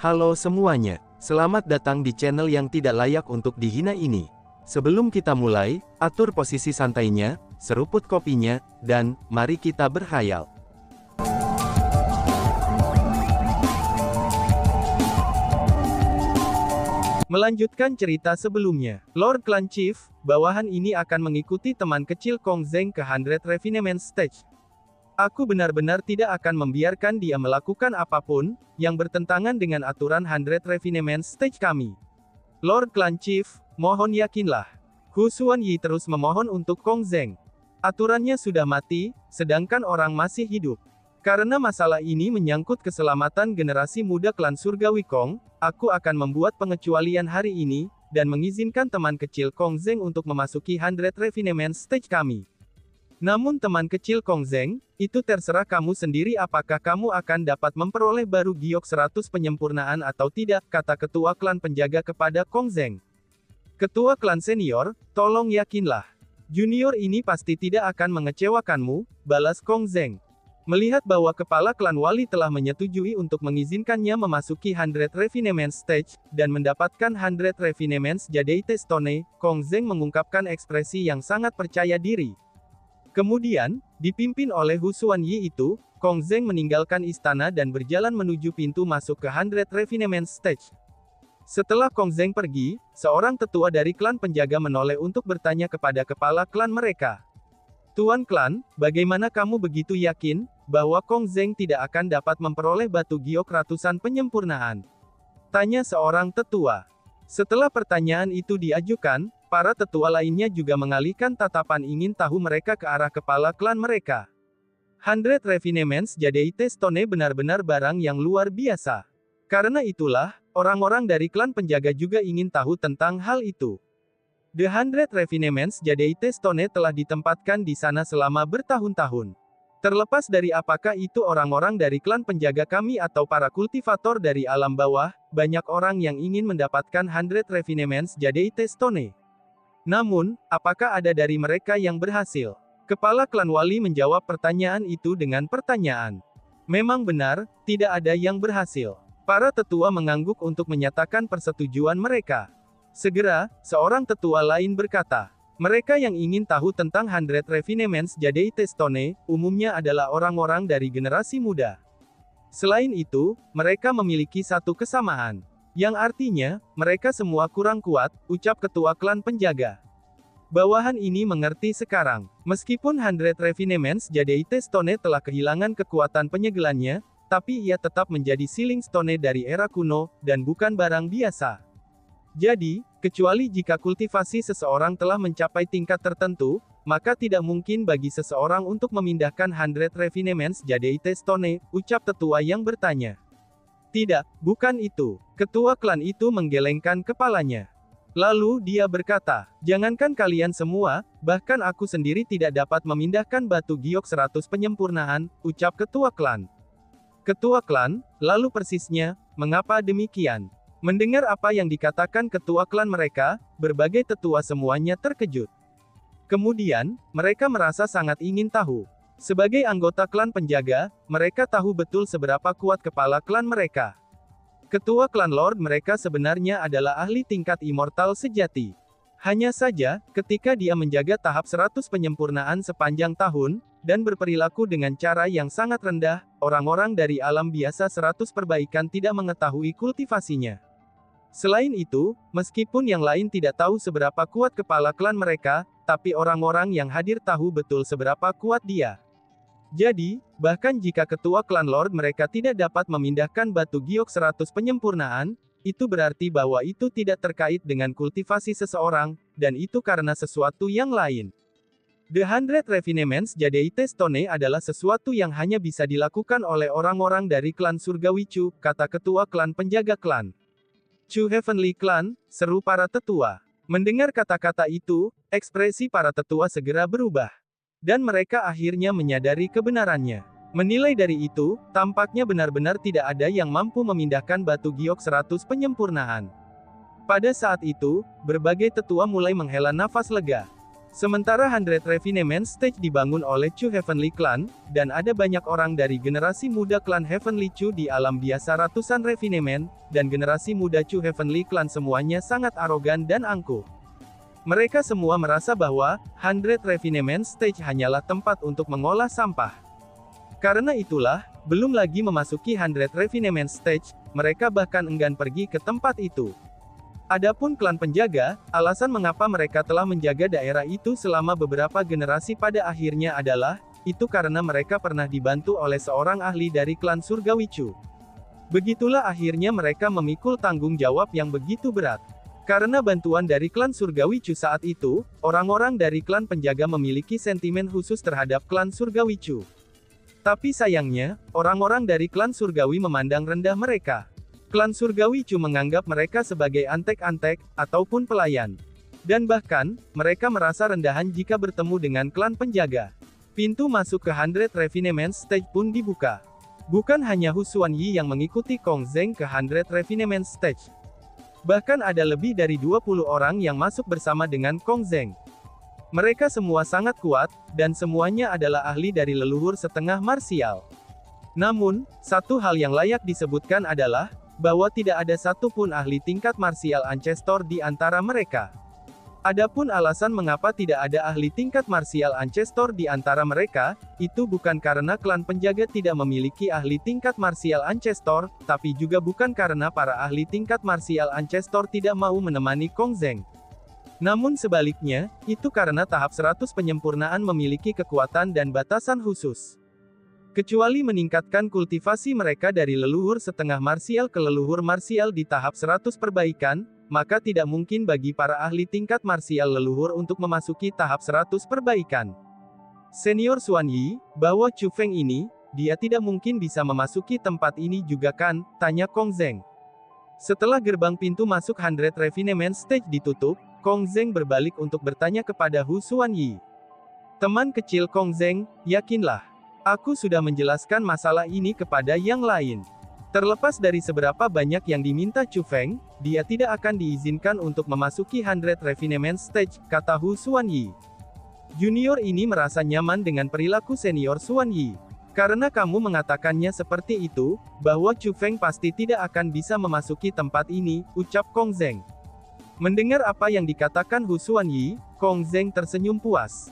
Halo semuanya, selamat datang di channel yang tidak layak untuk dihina ini. Sebelum kita mulai, atur posisi santainya, seruput kopinya, dan mari kita berkhayal. Melanjutkan cerita sebelumnya, Lord Clan Chief, bawahan ini akan mengikuti teman kecil Kong Zheng ke 100 Refinement Stage. Aku benar-benar tidak akan membiarkan dia melakukan apapun yang bertentangan dengan aturan 100 Refinement Stage kami. Lord Clan Chief, mohon yakinlah. Hu Xuanyi terus memohon untuk Kong Zheng. Aturannya sudah mati, sedangkan orang masih hidup. Karena masalah ini menyangkut keselamatan generasi muda klan Surgawi Kong, aku akan membuat pengecualian hari ini, dan mengizinkan teman kecil Kong Zheng untuk memasuki 100 Refinement Stage kami. Namun teman kecil Kong Zheng, itu terserah kamu sendiri apakah kamu akan dapat memperoleh baru giok 100 penyempurnaan atau tidak, kata ketua klan penjaga kepada Kong Zheng. Ketua klan senior, tolong yakinlah. Junior ini pasti tidak akan mengecewakanmu, balas Kong Zheng. Melihat bahwa kepala klan Wali telah menyetujui untuk mengizinkannya memasuki 100 Refinement Stage, dan mendapatkan 100 Refinement Jade Stone, Kong Zheng mengungkapkan ekspresi yang sangat percaya diri. Kemudian, dipimpin oleh Hu Xuanyi itu, Kong Zheng meninggalkan istana dan berjalan menuju pintu masuk ke 100 Refinement Stage. Setelah Kong Zheng pergi, seorang tetua dari klan penjaga menoleh untuk bertanya kepada kepala klan mereka. Tuan klan, bagaimana kamu begitu yakin bahwa Kong Zheng tidak akan dapat memperoleh batu giok ratusan penyempurnaan? Tanya seorang tetua. Setelah pertanyaan itu diajukan, para tetua lainnya juga mengalihkan tatapan ingin tahu mereka ke arah kepala klan mereka. 100 Refinements Jade Stone benar-benar barang yang luar biasa. Karena itulah, orang-orang dari klan penjaga juga ingin tahu tentang hal itu. The 100 Refinements Jade Stone telah ditempatkan di sana selama bertahun-tahun. Terlepas dari apakah itu orang-orang dari klan penjaga kami atau para kultivator dari alam bawah, banyak orang yang ingin mendapatkan 100 Refinements Jade Stone. Namun, apakah ada dari mereka yang berhasil? Kepala klan Wali menjawab pertanyaan itu dengan pertanyaan. Memang benar, tidak ada yang berhasil. Para tetua mengangguk untuk menyatakan persetujuan mereka. Segera, seorang tetua lain berkata, mereka yang ingin tahu tentang 100 Refinements Jade Stone, umumnya adalah orang-orang dari generasi muda. Selain itu, mereka memiliki satu kesamaan. Yang artinya, mereka semua kurang kuat, ucap ketua klan penjaga. Bawahan ini mengerti sekarang. Meskipun 100 Refinements Jade Stone telah kehilangan kekuatan penyegelannya, tapi ia tetap menjadi Sealing Stone dari era kuno, dan bukan barang biasa. Jadi, kecuali jika kultivasi seseorang telah mencapai tingkat tertentu, maka tidak mungkin bagi seseorang untuk memindahkan 100 Refinements Jade Stone, ucap tetua yang bertanya. Tidak, bukan itu. Ketua klan itu menggelengkan kepalanya. Lalu dia berkata, jangankan kalian semua, bahkan aku sendiri tidak dapat memindahkan batu giok 100 penyempurnaan, ucap ketua klan. Ketua klan, lalu persisnya, mengapa demikian? Mendengar apa yang dikatakan ketua klan mereka, berbagai tetua semuanya terkejut. Kemudian, mereka merasa sangat ingin tahu. Sebagai anggota klan penjaga, mereka tahu betul seberapa kuat kepala klan mereka. Ketua klan Lord mereka sebenarnya adalah ahli tingkat immortal sejati. Hanya saja, ketika dia menjaga tahap 100 penyempurnaan sepanjang tahun, dan berperilaku dengan cara yang sangat rendah, orang-orang dari alam biasa 100 perbaikan tidak mengetahui kultivasinya. Selain itu, meskipun yang lain tidak tahu seberapa kuat kepala klan mereka, tapi orang-orang yang hadir tahu betul seberapa kuat dia. Jadi, bahkan jika ketua klan Lord mereka tidak dapat memindahkan batu giok 100 penyempurnaan, itu berarti bahwa itu tidak terkait dengan kultivasi seseorang, dan itu karena sesuatu yang lain. The 100 Refinements Jade Stone adalah sesuatu yang hanya bisa dilakukan oleh orang-orang dari klan Surgawi Chu, kata ketua klan penjaga klan Chu Heavenly Clan, seru para tetua. Mendengar kata-kata itu, ekspresi para tetua segera berubah. Dan mereka akhirnya menyadari kebenarannya. Menilai dari itu, tampaknya benar-benar tidak ada yang mampu memindahkan batu giok 100 penyempurnaan. Pada saat itu, berbagai tetua mulai menghela nafas lega. Sementara 100 Refinement Stage dibangun oleh Chu Heavenly Clan, dan ada banyak orang dari generasi muda klan Heavenly Chu di alam biasa ratusan Refinement, dan generasi muda Chu Heavenly Clan semuanya sangat arogan dan angkuh. Mereka semua merasa bahwa 100 Refinement Stage hanyalah tempat untuk mengolah sampah. Karena itulah, belum lagi memasuki 100 Refinement Stage, mereka bahkan enggan pergi ke tempat itu. Adapun klan penjaga, alasan mengapa mereka telah menjaga daerah itu selama beberapa generasi pada akhirnya adalah, itu karena mereka pernah dibantu oleh seorang ahli dari klan Surgawi Chu. Begitulah akhirnya mereka memikul tanggung jawab yang begitu berat. Karena bantuan dari klan Surgawi Chu saat itu, orang-orang dari klan penjaga memiliki sentimen khusus terhadap klan Surgawi Chu. Tapi sayangnya, orang-orang dari klan Surgawi memandang rendah mereka. Klan Surgawi Chu menganggap mereka sebagai antek-antek, ataupun pelayan. Dan bahkan, mereka merasa rendahan jika bertemu dengan klan penjaga. Pintu masuk ke 100 Refinement Stage pun dibuka. Bukan hanya Hu Xuanyi yang mengikuti Kong Zheng ke 100 Refinement Stage. Bahkan ada lebih dari 20 orang yang masuk bersama dengan Kong Zheng. Mereka semua sangat kuat, dan semuanya adalah ahli dari leluhur setengah marsial. Namun, satu hal yang layak disebutkan adalah, bahwa tidak ada satupun ahli tingkat marsial Ancestor di antara mereka. Adapun alasan mengapa tidak ada ahli tingkat marsial Ancestor di antara mereka, itu bukan karena klan penjaga tidak memiliki ahli tingkat marsial Ancestor, tapi juga bukan karena para ahli tingkat marsial Ancestor tidak mau menemani Kong Zheng. Namun sebaliknya, itu karena tahap 100 penyempurnaan memiliki kekuatan dan batasan khusus. Kecuali meningkatkan kultivasi mereka dari leluhur setengah marsial ke leluhur marsial di tahap 100 perbaikan, maka tidak mungkin bagi para ahli tingkat marsial leluhur untuk memasuki tahap 100 perbaikan. Senior Xuanyi, bahwa Chu Feng ini, dia tidak mungkin bisa memasuki tempat ini juga kan, tanya Kong Zheng. Setelah gerbang pintu masuk 100 Refinement Stage ditutup, Kong Zheng berbalik untuk bertanya kepada Hu Xuanyi. Teman kecil Kong Zheng, yakinlah. Aku sudah menjelaskan masalah ini kepada yang lain. Terlepas dari seberapa banyak yang diminta Chu Feng, dia tidak akan diizinkan untuk memasuki 100 Refinement Stage, kata Hu Xuanyi. Junior ini merasa nyaman dengan perilaku senior Xuanyi. Karena kamu mengatakannya seperti itu, bahwa Chu Feng pasti tidak akan bisa memasuki tempat ini, ucap Kong Zheng. Mendengar apa yang dikatakan Hu Xuanyi, Kong Zheng tersenyum puas.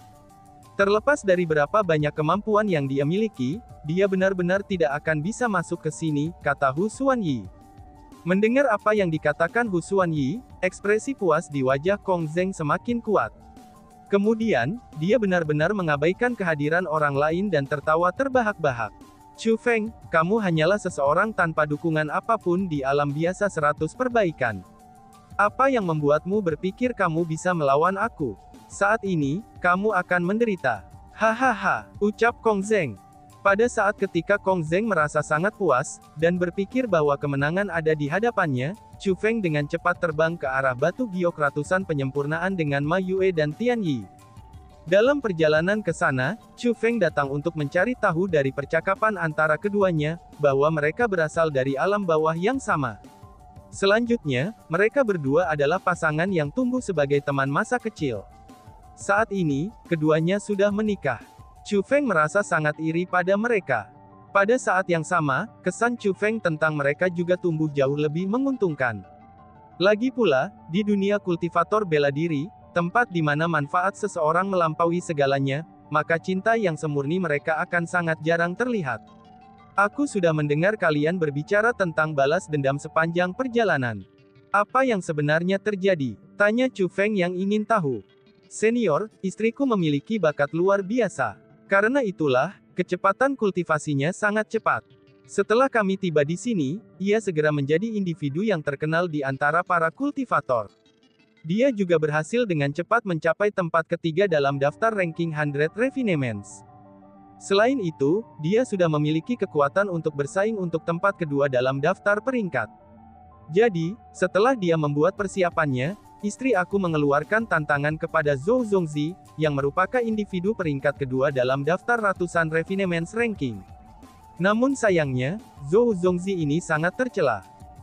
Terlepas dari berapa banyak kemampuan yang dia miliki, dia benar-benar tidak akan bisa masuk ke sini, kata Hu Xuanyi. Mendengar apa yang dikatakan Hu Xuanyi, ekspresi puas di wajah Kong Zheng semakin kuat. Kemudian, dia benar-benar mengabaikan kehadiran orang lain dan tertawa terbahak-bahak. Chu Feng, kamu hanyalah seseorang tanpa dukungan apapun di alam biasa 100 perbaikan. Apa yang membuatmu berpikir kamu bisa melawan aku? Saat ini, kamu akan menderita. Hahaha, ucap Kong Zheng. Pada saat ketika Kong Zheng merasa sangat puas, dan berpikir bahwa kemenangan ada di hadapannya, Chu Feng dengan cepat terbang ke arah batu giok ratusan penyempurnaan dengan Ma Yue dan Tian Yi. Dalam perjalanan ke sana, Chu Feng datang untuk mencari tahu dari percakapan antara keduanya, bahwa mereka berasal dari alam bawah yang sama. Selanjutnya, mereka berdua adalah pasangan yang tumbuh sebagai teman masa kecil. Saat ini, keduanya sudah menikah. Chu Feng merasa sangat iri pada mereka. Pada saat yang sama, kesan Chu Feng tentang mereka juga tumbuh jauh lebih menguntungkan. Lagi pula, di dunia kultivator bela diri, tempat di mana manfaat seseorang melampaui segalanya, maka cinta yang semurni mereka akan sangat jarang terlihat. Aku sudah mendengar kalian berbicara tentang balas dendam sepanjang perjalanan. Apa yang sebenarnya terjadi? Tanya Chu Feng yang ingin tahu. Senior, istriku memiliki bakat luar biasa. Karena itulah, kecepatan kultivasinya sangat cepat. Setelah kami tiba di sini, ia segera menjadi individu yang terkenal di antara para kultivator. Dia juga berhasil dengan cepat mencapai tempat ketiga dalam daftar ranking 100 Refinements. Selain itu, dia sudah memiliki kekuatan untuk bersaing untuk tempat kedua dalam daftar peringkat. Jadi, setelah dia membuat persiapannya, istri aku mengeluarkan tantangan kepada Zhou Zongzi, yang merupakan individu peringkat kedua dalam daftar ratusan Refinements ranking. Namun sayangnya, Zhou Zongzi ini sangat tercela.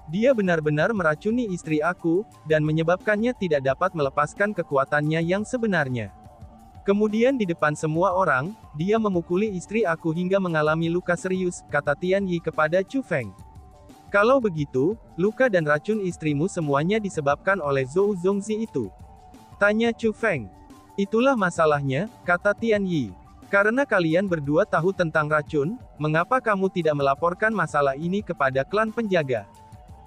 Dia benar-benar meracuni istri aku, dan menyebabkannya tidak dapat melepaskan kekuatannya yang sebenarnya. Kemudian di depan semua orang, dia memukuli istri aku hingga mengalami luka serius, kata Tian Yi kepada Chu Feng. Kalau begitu, luka dan racun istrimu semuanya disebabkan oleh Zhou Zongzi itu. Tanya Chu Feng. Itulah masalahnya, kata Tian Yi. Karena kalian berdua tahu tentang racun, mengapa kamu tidak melaporkan masalah ini kepada klan penjaga?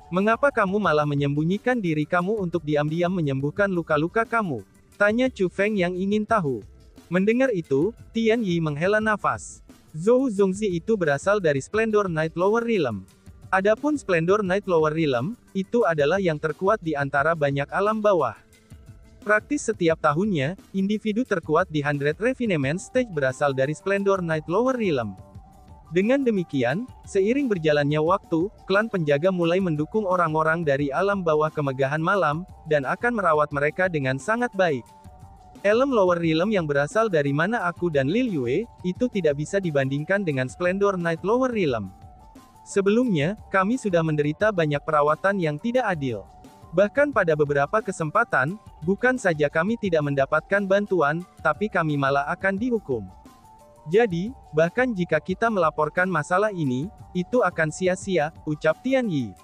Mengapa kamu malah menyembunyikan diri kamu untuk diam-diam menyembuhkan luka-luka kamu? Tanya Chu Feng yang ingin tahu. Mendengar itu, Tian Yi menghela nafas. Zhou Zongzi itu berasal dari Splendor Night Lower Realm. Adapun Splendor Night Lower Realm, itu adalah yang terkuat di antara banyak alam bawah. Praktis setiap tahunnya, individu terkuat di 100 Refinement Stage berasal dari Splendor Night Lower Realm. Dengan demikian, seiring berjalannya waktu, klan penjaga mulai mendukung orang-orang dari alam bawah kemegahan malam, dan akan merawat mereka dengan sangat baik. Elem Lower Realm yang berasal dari mana aku dan Lil Yue, itu tidak bisa dibandingkan dengan Splendor Night Lower Realm. Sebelumnya, kami sudah menderita banyak perawatan yang tidak adil. Bahkan pada beberapa kesempatan, bukan saja kami tidak mendapatkan bantuan, tapi kami malah akan dihukum. Jadi, bahkan jika kita melaporkan masalah ini, itu akan sia-sia, ucap Tian Yi.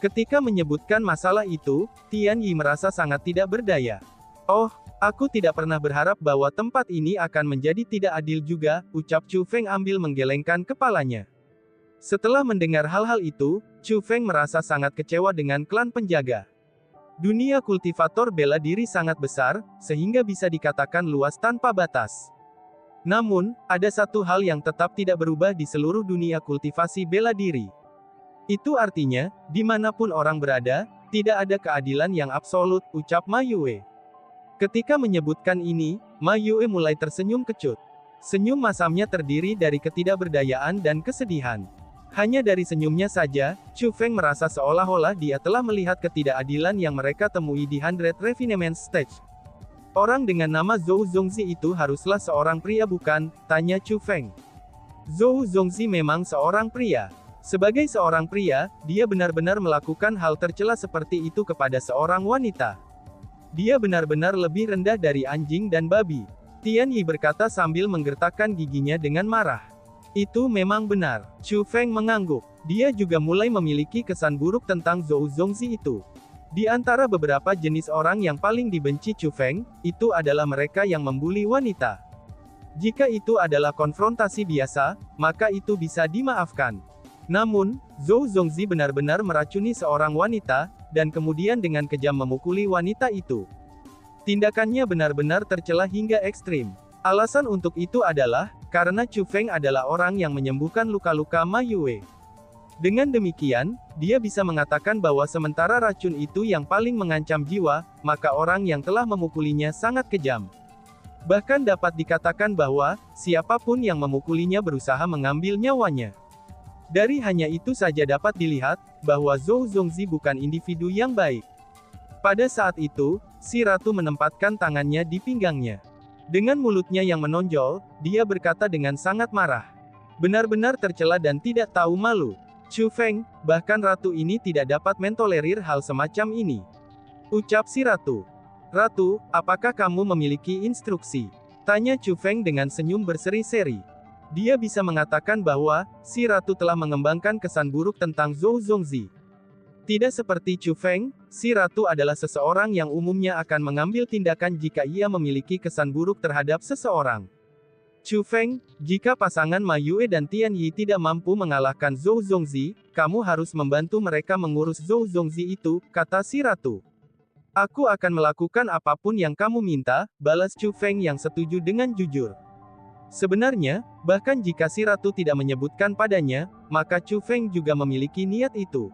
Ketika menyebutkan masalah itu, Tian Yi merasa sangat tidak berdaya. Oh, aku tidak pernah berharap bahwa tempat ini akan menjadi tidak adil juga, ucap Chu Feng ambil menggelengkan kepalanya. Setelah mendengar hal-hal itu, Chu Feng merasa sangat kecewa dengan klan penjaga. Dunia kultivator bela diri sangat besar, sehingga bisa dikatakan luas tanpa batas. Namun, ada satu hal yang tetap tidak berubah di seluruh dunia kultivasi bela diri. Itu artinya, dimanapun orang berada, tidak ada keadilan yang absolut, ucap Ma Yue. Ketika menyebutkan ini, Ma Yue mulai tersenyum kecut. Senyum masamnya terdiri dari ketidakberdayaan dan kesedihan. Hanya dari senyumnya saja, Chu Feng merasa seolah-olah dia telah melihat ketidakadilan yang mereka temui di 100 Refinement Stage. Orang dengan nama Zhou Zongzi itu haruslah seorang pria bukan? Tanya Chu Feng. Zhou Zongzi memang seorang pria. Sebagai seorang pria, dia benar-benar melakukan hal tercela seperti itu kepada seorang wanita. Dia benar-benar lebih rendah dari anjing dan babi. Tian Yi berkata sambil menggertakkan giginya dengan marah. Itu memang benar. Chu Feng mengangguk. Dia juga mulai memiliki kesan buruk tentang Zhou Zongzi itu. Di antara beberapa jenis orang yang paling dibenci Chu Feng, itu adalah mereka yang membuli wanita. Jika itu adalah konfrontasi biasa, maka itu bisa dimaafkan. Namun, Zhou Zongzi benar-benar meracuni seorang wanita, dan kemudian dengan kejam memukuli wanita itu. Tindakannya benar-benar tercela hingga ekstrim. Alasan untuk itu adalah, karena Chu Feng adalah orang yang menyembuhkan luka-luka Ma Yue. Dengan demikian, dia bisa mengatakan bahwa sementara racun itu yang paling mengancam jiwa, maka orang yang telah memukulinya sangat kejam. Bahkan dapat dikatakan bahwa, siapapun yang memukulinya berusaha mengambil nyawanya. Dari hanya itu saja dapat dilihat, bahwa Zhou Zongzi bukan individu yang baik. Pada saat itu, si ratu menempatkan tangannya di pinggangnya. Dengan mulutnya yang menonjol, dia berkata dengan sangat marah. Benar-benar tercela dan tidak tahu malu. Chu Feng, bahkan ratu ini tidak dapat mentolerir hal semacam ini. Ucap si ratu. Ratu, apakah kamu memiliki instruksi? Tanya Chu Feng dengan senyum berseri-seri. Dia bisa mengatakan bahwa, si ratu telah mengembangkan kesan buruk tentang Zhou Zongzi. Tidak seperti Chu Feng, si ratu adalah seseorang yang umumnya akan mengambil tindakan jika ia memiliki kesan buruk terhadap seseorang. Chu Feng, jika pasangan Ma Yue dan Tian Yi tidak mampu mengalahkan Zhou Zongzi, kamu harus membantu mereka mengurus Zhou Zongzi itu, kata si ratu. Aku akan melakukan apapun yang kamu minta, balas Chu Feng yang setuju dengan jujur. Sebenarnya, bahkan jika si ratu tidak menyebutkan padanya, maka Chu Feng juga memiliki niat itu.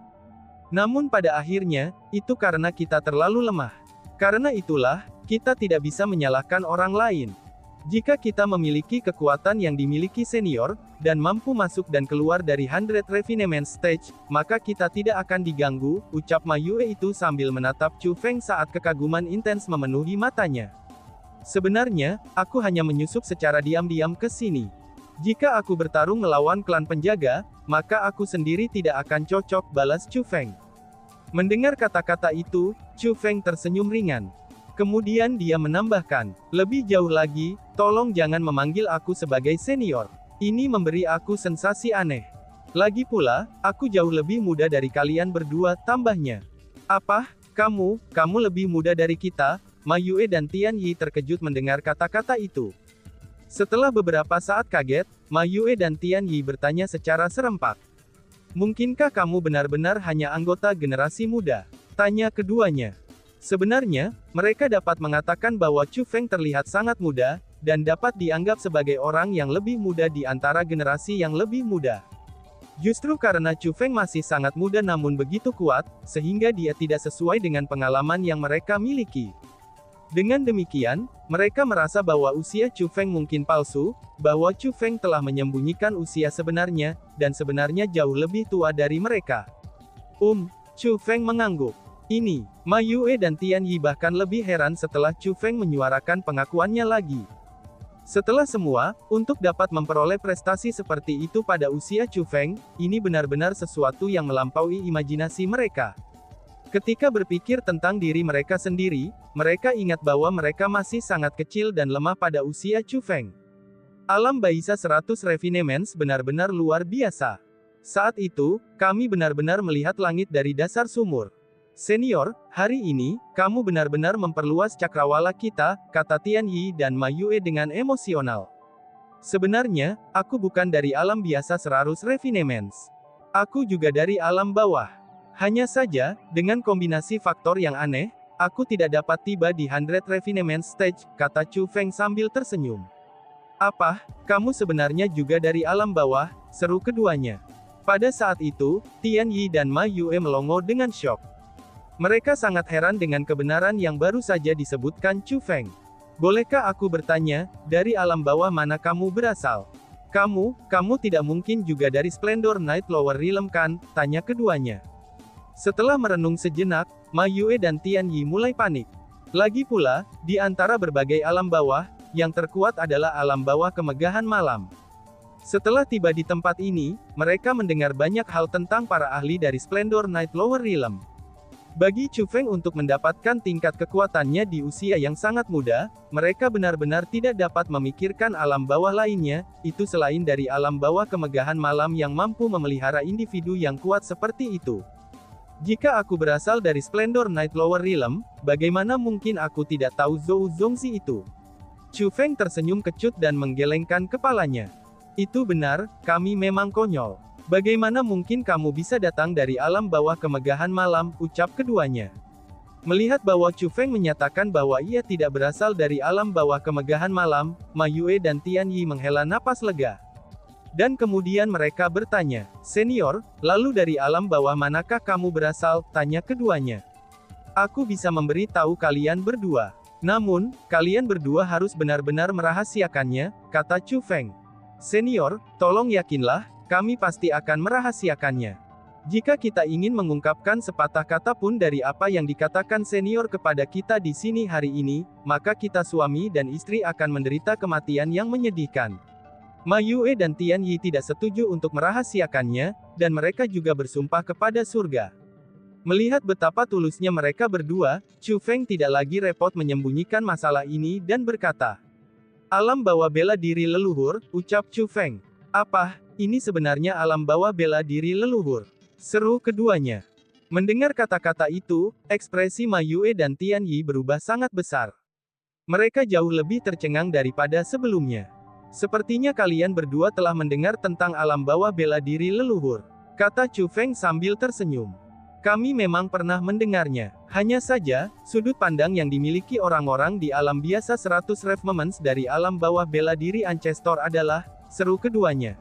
Namun pada akhirnya, itu karena kita terlalu lemah. Karena itulah, kita tidak bisa menyalahkan orang lain. Jika kita memiliki kekuatan yang dimiliki senior, dan mampu masuk dan keluar dari 100 Refinement Stage, maka kita tidak akan diganggu, ucap Ma Yue itu sambil menatap Chu Feng saat kekaguman intens memenuhi matanya. Sebenarnya, aku hanya menyusup secara diam-diam ke sini. Jika aku bertarung melawan klan penjaga, maka aku sendiri tidak akan cocok, balas Chu Feng. Mendengar kata-kata itu, Chu Feng tersenyum ringan. Kemudian dia menambahkan, lebih jauh lagi, tolong jangan memanggil aku sebagai senior. Ini memberi aku sensasi aneh. Lagi pula, aku jauh lebih muda dari kalian berdua, tambahnya. Apa? Kamu lebih muda dari kita? Ma Yue dan Tian Yi terkejut mendengar kata-kata itu. Setelah beberapa saat kaget, Ma Yue dan Tian Yi bertanya secara serempak. Mungkinkah kamu benar-benar hanya anggota generasi muda? Tanya keduanya. Sebenarnya, mereka dapat mengatakan bahwa Chu Feng terlihat sangat muda, dan dapat dianggap sebagai orang yang lebih muda di antara generasi yang lebih muda. Justru karena Chu Feng masih sangat muda namun begitu kuat, sehingga dia tidak sesuai dengan pengalaman yang mereka miliki. Dengan demikian, mereka merasa bahwa usia Chu Feng mungkin palsu, bahwa Chu Feng telah menyembunyikan usia sebenarnya, dan sebenarnya jauh lebih tua dari mereka. Chu Feng mengangguk. Ini, Ma Yue dan Tian Yi bahkan lebih heran setelah Chu Feng menyuarakan pengakuannya lagi. Setelah semua, untuk dapat memperoleh prestasi seperti itu pada usia Chu Feng, ini benar-benar sesuatu yang melampaui imajinasi mereka. Ketika berpikir tentang diri mereka sendiri, mereka ingat bahwa mereka masih sangat kecil dan lemah pada usia Chu Feng. Alam Baisa 100 Refinements benar-benar luar biasa. Saat itu, kami benar-benar melihat langit dari dasar sumur. Senior, hari ini, kamu benar-benar memperluas cakrawala kita, kata Tian Yi dan Ma Yue dengan emosional. Sebenarnya, aku bukan dari alam biasa 100 Refinements. Aku juga dari alam bawah. Hanya saja, dengan kombinasi faktor yang aneh, aku tidak dapat tiba di 100 Refinements Stage, kata Chu Feng sambil tersenyum. Apa, kamu sebenarnya juga dari alam bawah, seru keduanya. Pada saat itu, Tian Yi dan Ma Yue melongo dengan syok. Mereka sangat heran dengan kebenaran yang baru saja disebutkan Chu Feng. Bolehkah aku bertanya, dari alam bawah mana kamu berasal? Kamu tidak mungkin juga dari Splendor Night Lower Realm kan? Tanya keduanya. Setelah merenung sejenak, Ma Yue dan Tian Yi mulai panik. Lagi pula, di antara berbagai alam bawah, yang terkuat adalah alam bawah kemegahan malam. Setelah tiba di tempat ini, mereka mendengar banyak hal tentang para ahli dari Splendor Night Lower Realm. Bagi Chu Feng untuk mendapatkan tingkat kekuatannya di usia yang sangat muda, mereka benar-benar tidak dapat memikirkan alam bawah lainnya, itu selain dari alam bawah kemegahan malam yang mampu memelihara individu yang kuat seperti itu. Jika aku berasal dari Splendor Night Lower Realm, bagaimana mungkin aku tidak tahu Zhou Zongzi itu? Chu Feng tersenyum kecut dan menggelengkan kepalanya. Itu benar, kami memang konyol. Bagaimana mungkin kamu bisa datang dari alam bawah kemegahan malam, ucap keduanya. Melihat bahwa Chu Feng menyatakan bahwa ia tidak berasal dari alam bawah kemegahan malam, Ma Yue dan Tian Yi menghela napas lega. Dan kemudian mereka bertanya, senior, lalu dari alam bawah manakah kamu berasal, tanya keduanya. Aku bisa memberi tahu kalian berdua. Namun, kalian berdua harus benar-benar merahasiakannya, kata Chu Feng. Senior, tolong yakinlah, kami pasti akan merahasiakannya. Jika kita ingin mengungkapkan sepatah kata pun dari apa yang dikatakan senior kepada kita di sini hari ini, maka kita suami dan istri akan menderita kematian yang menyedihkan. Ma Yue dan Tian Yi tidak setuju untuk merahasiakannya, dan mereka juga bersumpah kepada surga. Melihat betapa tulusnya mereka berdua, Chu Feng tidak lagi repot menyembunyikan masalah ini dan berkata, alam bawah bela diri leluhur, ucap Chu Feng. Apa? Ini sebenarnya alam bawah bela diri leluhur. Seru keduanya. Mendengar kata-kata itu, ekspresi Ma Yue dan Tian Yi berubah sangat besar. Mereka jauh lebih tercengang daripada sebelumnya. Sepertinya kalian berdua telah mendengar tentang alam bawah bela diri leluhur, kata Chu Feng sambil tersenyum. Kami memang pernah mendengarnya. Hanya saja, sudut pandang yang dimiliki orang-orang di alam biasa 100 Refinements dari alam bawah bela diri Ancestor adalah, seru keduanya.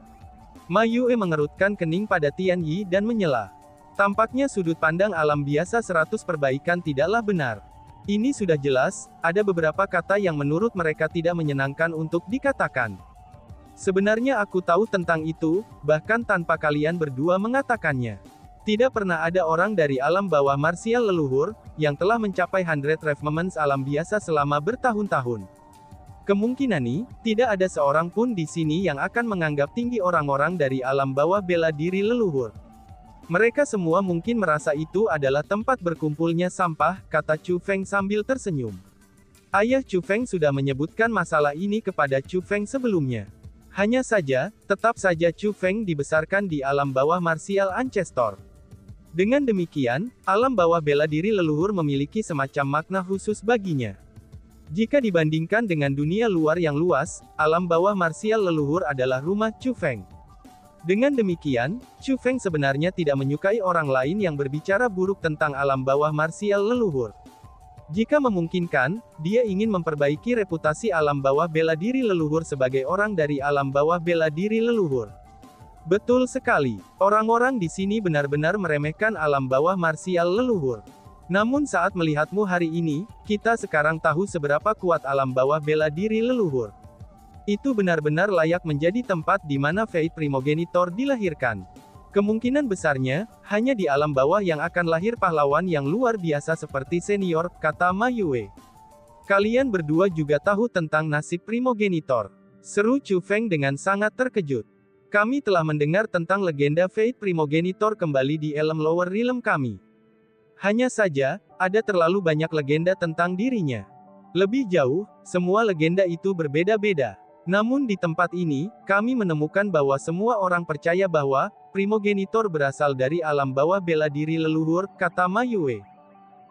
Ma Yue mengerutkan kening pada Tian Yi dan menyela. Tampaknya sudut pandang alam biasa 100 perbaikan tidaklah benar. Ini sudah jelas, ada beberapa kata yang menurut mereka tidak menyenangkan untuk dikatakan. Sebenarnya aku tahu tentang itu, bahkan tanpa kalian berdua mengatakannya. Tidak pernah ada orang dari alam bawah marsial leluhur, yang telah mencapai 100 Refinements alam biasa selama bertahun-tahun. Kemungkinan ini, tidak ada seorang pun di sini yang akan menganggap tinggi orang-orang dari alam bawah bela diri leluhur. Mereka semua mungkin merasa itu adalah tempat berkumpulnya sampah, kata Chu Feng sambil tersenyum. Ayah Chu Feng sudah menyebutkan masalah ini kepada Chu Feng sebelumnya. Hanya saja, tetap saja Chu Feng dibesarkan di alam bawah martial ancestor. Dengan demikian, alam bawah bela diri leluhur memiliki semacam makna khusus baginya. Jika dibandingkan dengan dunia luar yang luas, alam bawah martial leluhur adalah rumah Chu Feng. Dengan demikian, Chu Feng sebenarnya tidak menyukai orang lain yang berbicara buruk tentang alam bawah martial leluhur. Jika memungkinkan, dia ingin memperbaiki reputasi alam bawah bela diri leluhur sebagai orang dari alam bawah bela diri leluhur. Betul sekali, orang-orang di sini benar-benar meremehkan alam bawah martial leluhur. Namun saat melihatmu hari ini, kita sekarang tahu seberapa kuat alam bawah bela diri leluhur. Itu benar-benar layak menjadi tempat di mana Fate Primogenitor dilahirkan. Kemungkinan besarnya, hanya di alam bawah yang akan lahir pahlawan yang luar biasa seperti senior, kata Ma Yue. Kalian berdua juga tahu tentang nasib Primogenitor. Seru Chu Feng dengan sangat terkejut. Kami telah mendengar tentang legenda Fate Primogenitor kembali di Elm Lower Realm kami. Hanya saja, ada terlalu banyak legenda tentang dirinya. Lebih jauh, semua legenda itu berbeda-beda. Namun di tempat ini, kami menemukan bahwa semua orang percaya bahwa Primogenitor berasal dari alam bawah bela diri leluhur, kata Ma Yue.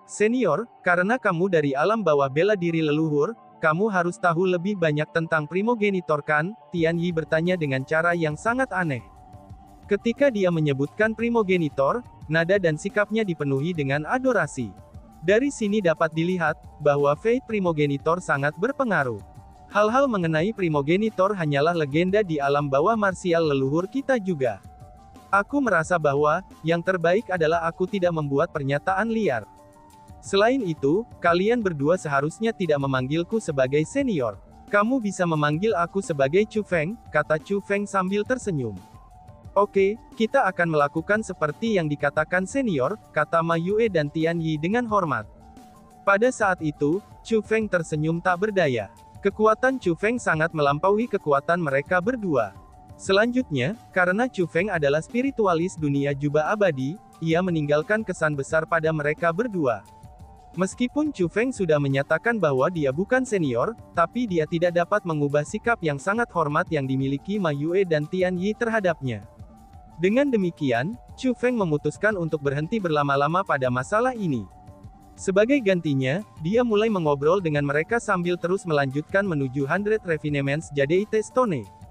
Senior, karena kamu dari alam bawah bela diri leluhur, kamu harus tahu lebih banyak tentang Primogenitor kan? Tian Yi bertanya dengan cara yang sangat aneh. Ketika dia menyebutkan Primogenitor, nada dan sikapnya dipenuhi dengan adorasi. Dari sini dapat dilihat, bahwa Fate Primogenitor sangat berpengaruh. Hal-hal mengenai Primogenitor hanyalah legenda di alam bawah martial leluhur kita juga. Aku merasa bahwa, yang terbaik adalah aku tidak membuat pernyataan liar. Selain itu, kalian berdua seharusnya tidak memanggilku sebagai senior. Kamu bisa memanggil aku sebagai Chu Feng, kata Chu Feng sambil tersenyum. Oke, kita akan melakukan seperti yang dikatakan senior, kata Ma Yue dan Tian Yi dengan hormat. Pada saat itu, Chu Feng tersenyum tak berdaya. Kekuatan Chu Feng sangat melampaui kekuatan mereka berdua. Selanjutnya, karena Chu Feng adalah spiritualis dunia jubah abadi, ia meninggalkan kesan besar pada mereka berdua. Meskipun Chu Feng sudah menyatakan bahwa dia bukan senior, tapi dia tidak dapat mengubah sikap yang sangat hormat yang dimiliki Ma Yue dan Tian Yi terhadapnya. Dengan demikian, Chu Feng memutuskan untuk berhenti berlama-lama pada masalah ini. Sebagai gantinya, dia mulai mengobrol dengan mereka sambil terus melanjutkan menuju 100 Refinements Jade Stone.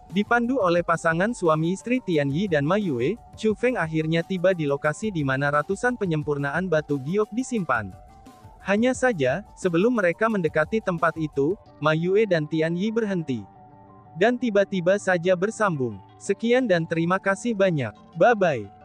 Dipandu oleh pasangan suami istri Tian Yi dan Ma Yue, Chu Feng akhirnya tiba di lokasi di mana ratusan penyempurnaan batu giok disimpan. Hanya saja, sebelum mereka mendekati tempat itu, Ma Yue dan Tian Yi berhenti. Dan tiba-tiba saja bersambung. Sekian dan terima kasih banyak. Bye-bye.